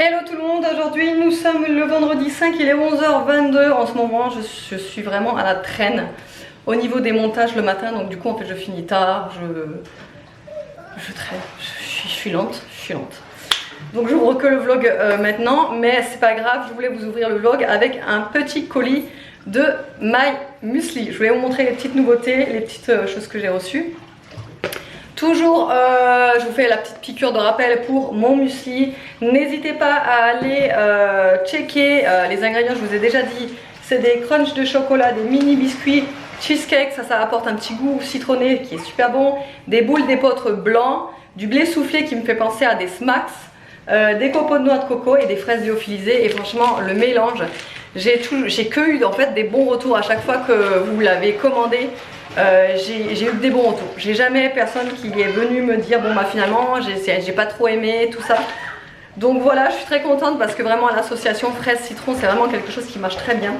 Hello tout le monde, aujourd'hui nous sommes le vendredi 5, il est 11h22. En ce moment je suis vraiment à la traîne au niveau des montages le matin, donc du coup en fait je finis tard, je traîne, je suis lente, Donc j'ouvre que le vlog maintenant, mais c'est pas grave, je voulais vous ouvrir le vlog avec un petit colis de My Muesli. Je voulais vous montrer les petites nouveautés, les petites choses que j'ai reçues. Toujours, je vous fais la petite piqûre de rappel pour mon muesli. N'hésitez pas à aller checker les ingrédients, je vous ai déjà dit. C'est des crunchs de chocolat, des mini biscuits, cheesecake, ça apporte un petit goût citronné qui est super bon. Des boules d'épeautre blanc, du blé soufflé qui me fait penser à des smacks, des copeaux de noix de coco et des fraises lyophilisées. Et franchement, le mélange, j'ai que eu en fait des bons retours à chaque fois que vous l'avez commandé. J'ai eu des bons retours. J'ai jamais personne qui est venu me dire bon bah finalement j'ai pas trop aimé tout ça. Donc voilà, je suis très contente parce que vraiment l'association fraise citron c'est vraiment quelque chose qui marche très bien.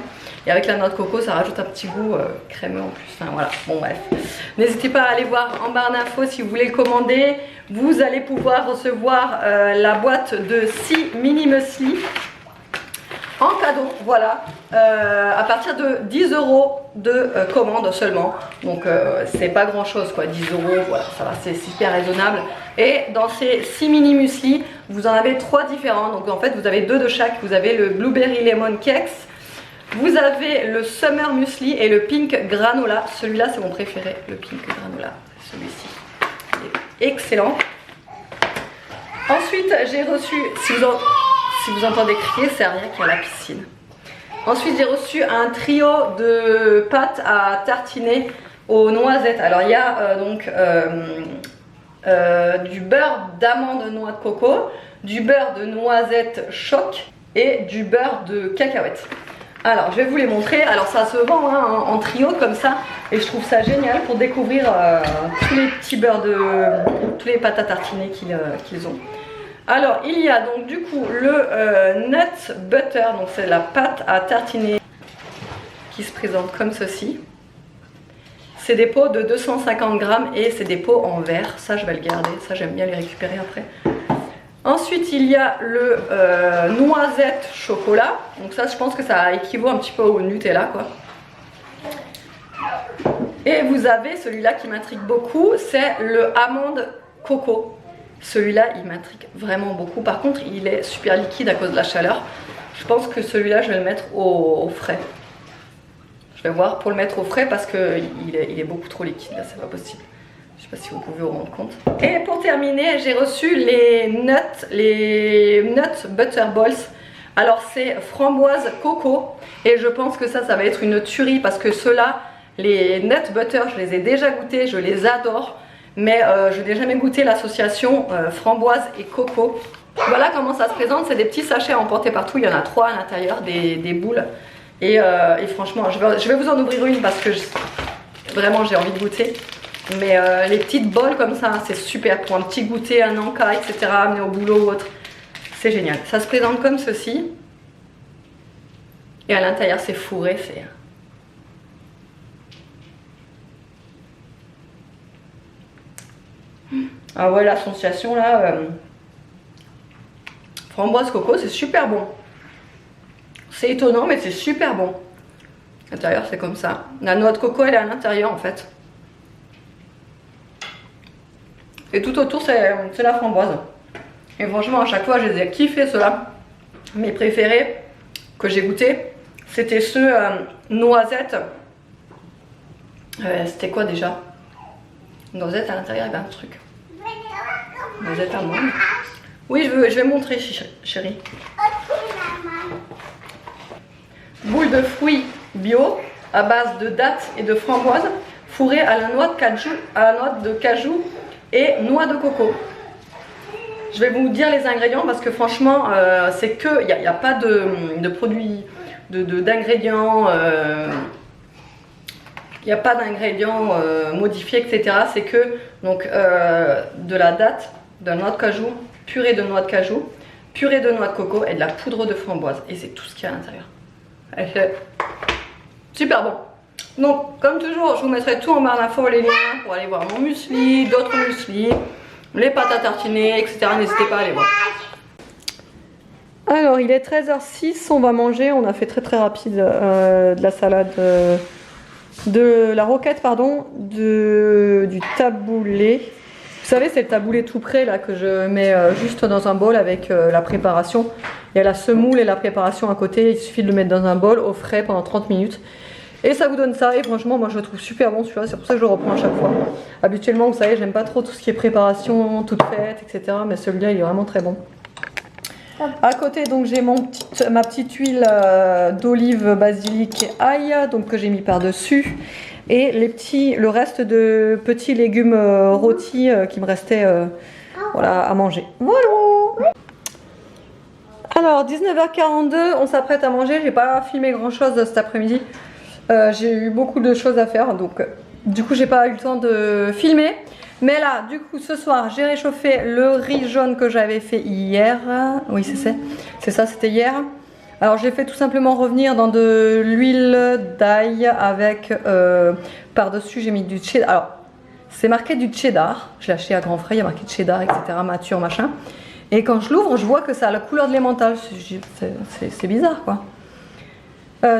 Et avec la noix de coco ça rajoute un petit goût crémeux en plus. Enfin voilà, bon bref. N'hésitez pas à aller voir en barre d'infos si vous voulez le commander. Vous allez pouvoir recevoir la boîte de 6 mini muesli en cadeau, voilà, à partir de 10 € de commande seulement. Donc c'est pas grand chose quoi, 10 €, voilà, ça va, c'est super raisonnable. Et dans ces 6 mini muesli, vous en avez 3 différents. Donc en fait vous avez 2 de chaque. Vous avez le blueberry lemon cakes, vous avez le summer muesli et le pink granola. Celui-là c'est mon préféré, le pink granola, celui-ci, il est excellent. Ensuite j'ai reçu, si vous entendez crier, c'est Aria qui est à la piscine. Ensuite, j'ai reçu un trio de pâtes à tartiner aux noisettes. Alors, il y a du beurre d'amande noix de coco, du beurre de noisette choc et du beurre de cacahuète. Alors, je vais vous les montrer. Alors, ça se vend hein, en trio comme ça. Et je trouve ça génial pour découvrir tous les petits beurres tous les pâtes à tartiner qu'ils ont. Alors il y a donc du coup le nut butter, donc c'est la pâte à tartiner qui se présente comme ceci. C'est des pots de 250 grammes et c'est des pots en verre, ça je vais le garder, ça j'aime bien les récupérer après. Ensuite il y a le noisette chocolat, donc ça je pense que ça équivaut un petit peu au Nutella quoi. Et vous avez celui-là qui m'intrigue beaucoup, c'est le amande coco. Celui-là, il m'intrigue vraiment beaucoup. Par contre, il est super liquide à cause de la chaleur. Je pense que celui-là, je vais le mettre au frais. Je vais voir pour le mettre au frais parce qu'il est beaucoup trop liquide. Là, c'est pas possible. Je sais pas si vous pouvez vous rendre compte. Et pour terminer, j'ai reçu les nuts butter balls. Alors, c'est framboise coco. Et je pense que ça va être une tuerie parce que ceux-là, les nuts butter, je les ai déjà goûtés. Je les adore. Mais je n'ai jamais goûté l'association framboise et coco. Voilà comment ça se présente, c'est des petits sachets à emporter partout, il y en a 3 à l'intérieur, des boules. Et franchement, je vais vous en ouvrir une parce que vraiment j'ai envie de goûter. Mais les petites bols comme ça, c'est super pour un petit goûter, un encas, etc. amener au boulot ou autre. C'est génial. Ça se présente comme ceci. Et à l'intérieur c'est fourré, c'est... Ah ouais, l'association là, framboise coco, c'est super bon. C'est étonnant, mais c'est super bon. L'intérieur, c'est comme ça. La noix de coco, elle est à l'intérieur en fait. Et tout autour, c'est la framboise. Et franchement, à chaque fois, je les ai kiffés ceux-là. Mes préférés que j'ai goûtés, c'était ceux noisettes. C'était quoi déjà? Noisette à l'intérieur, il y avait un truc. Noisette à moi. Oui, je vais montrer, chérie. Boule de fruits bio à base de dattes et de framboises fourrée à la noix de cajou et noix de coco. Je vais vous dire les ingrédients parce que franchement, c'est que il n'y a pas de produits, d'ingrédients. Il n'y a pas d'ingrédients modifiés, etc. C'est que donc, de la date, de la noix de cajou, purée de noix de cajou, purée de noix de coco et de la poudre de framboise. Et c'est tout ce qu'il y a à l'intérieur. Super bon. Donc, comme toujours, je vous mettrai tout en barre d'infos, les liens pour aller voir mon muesli, d'autres mueslis, les pâtes à tartiner, etc. N'hésitez pas à aller voir. Alors il est 13h06, on va manger, on a fait très rapide de la salade, de la roquette pardon, du taboulé. Vous savez c'est le taboulé tout prêt là que je mets juste dans un bol avec la préparation. Il y a la semoule et la préparation à côté, il suffit de le mettre dans un bol au frais pendant 30 minutes. Et ça vous donne ça et franchement moi je le trouve super bon celui-là, c'est pour ça que je le reprends à chaque fois. Habituellement vous savez j'aime pas trop tout ce qui est préparation toute faite etc. Mais celui-là il est vraiment très bon. À côté donc j'ai ma petite huile d'olive, basilic et ail donc que j'ai mis par dessus. Et le reste de petits légumes rôtis qui me restaient voilà, à manger. Voilà. Alors 19h42, on s'apprête à manger. J'ai pas filmé grand chose cet après-midi. J'ai eu beaucoup de choses à faire donc du coup j'ai pas eu le temps de filmer. Mais là du coup ce soir j'ai réchauffé le riz jaune que j'avais fait hier. Oui c'est ça, c'était hier. Alors j'ai fait tout simplement revenir dans de l'huile d'ail avec par dessus j'ai mis du cheddar. Alors c'est marqué du cheddar, je l'ai acheté à Grand Frais, il y a marqué cheddar etc, mature machin. Et quand je l'ouvre je vois que ça a la couleur de l'emmental, c'est bizarre quoi.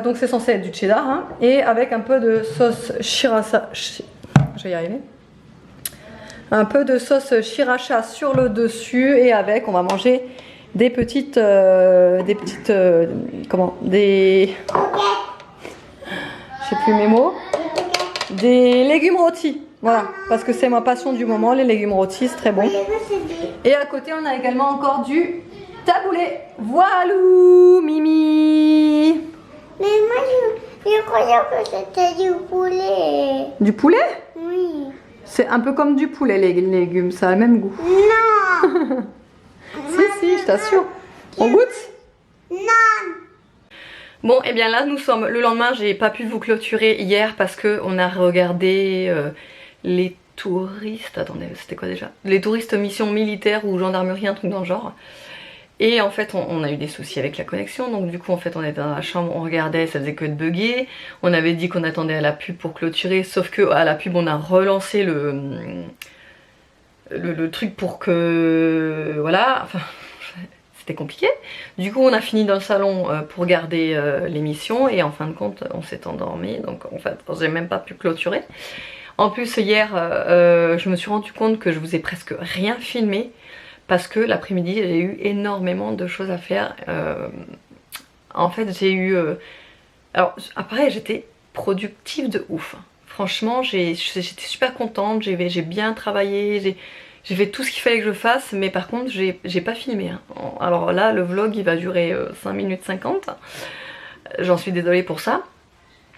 Donc c'est censé être du cheddar hein, et avec un peu de sauce sriracha, je vais y arriver. Un peu de sauce sriracha sur le dessus et avec on va manger des petites je sais plus mes mots, des légumes rôtis, voilà, parce que c'est ma passion du moment, les légumes rôtis, c'est très bon. Et à côté on a également encore du taboulé, voilou Mimi. Mais moi je croyais que c'était du poulet. Du poulet? Oui. C'est un peu comme du poulet les légumes, ça a le même goût. Non. Si, je t'assure. On goûte? Non. Bon, et bien là, nous sommes le lendemain. J'ai pas pu vous clôturer hier parce que on a regardé les touristes. Attendez, c'était quoi déjà? Les touristes mission militaire ou gendarmerie, un truc dans le genre. Et en fait, on a eu des soucis avec la connexion. Donc du coup, en fait, on était dans la chambre, on regardait, ça faisait que de bugger. On avait dit qu'on attendait à la pub pour clôturer. Sauf que à la pub, on a relancé le truc pour que... Voilà, enfin... C'était compliqué. Du coup on a fini dans le salon pour regarder l'émission et en fin de compte on s'est endormi, donc en fait j'ai même pas pu clôturer. En plus hier je me suis rendu compte que je vous ai presque rien filmé parce que l'après-midi j'ai eu énormément de choses à faire. En fait j'ai eu... alors après j'étais productive de ouf. Franchement j'étais super contente, j'ai bien travaillé, j'ai fait tout ce qu'il fallait que je fasse, mais par contre j'ai pas filmé hein. Alors là le vlog il va durer 5 minutes 50. J'en suis désolée pour ça.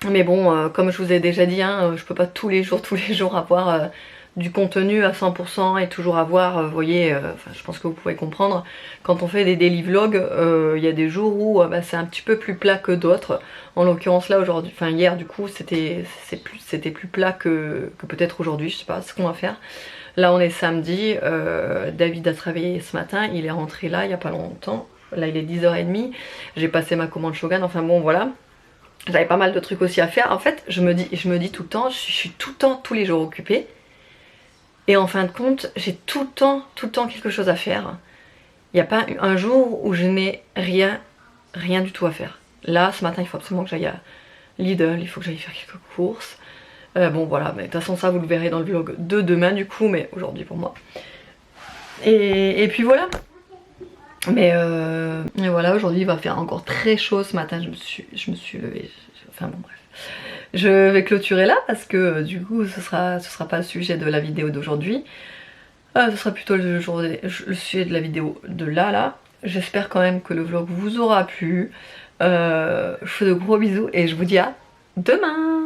Mais bon comme je vous ai déjà dit hein, je peux pas tous les jours avoir du contenu à 100% et toujours avoir, vous voyez, je pense que vous pouvez comprendre, quand on fait des daily vlogs, il y a des jours où c'est un petit peu plus plat que d'autres. En l'occurrence là aujourd'hui, enfin hier du coup c'était plus plat que peut-être aujourd'hui, je sais pas ce qu'on va faire. Là on est samedi, David a travaillé ce matin, il est rentré là il n'y a pas longtemps, là il est 10h30, j'ai passé ma commande Shogun, enfin bon voilà. J'avais pas mal de trucs aussi à faire, en fait je me dis tout le temps, je suis tout le temps, tous les jours occupée. Et en fin de compte, j'ai tout le temps quelque chose à faire. Il n'y a pas un jour où je n'ai rien du tout à faire. Là ce matin il faut absolument que j'aille à Lidl, il faut que j'aille faire quelques courses. Bon voilà, mais de toute façon ça vous le verrez dans le vlog de demain du coup, mais aujourd'hui pour moi. Et puis voilà. Mais voilà, aujourd'hui il va faire encore très chaud. Ce matin je me suis levée, enfin bon bref. Je vais clôturer là parce que du coup ce sera pas le sujet de la vidéo d'aujourd'hui. Ce sera plutôt le sujet de la vidéo de là. J'espère quand même que le vlog vous aura plu. Je vous fais de gros bisous et je vous dis à demain.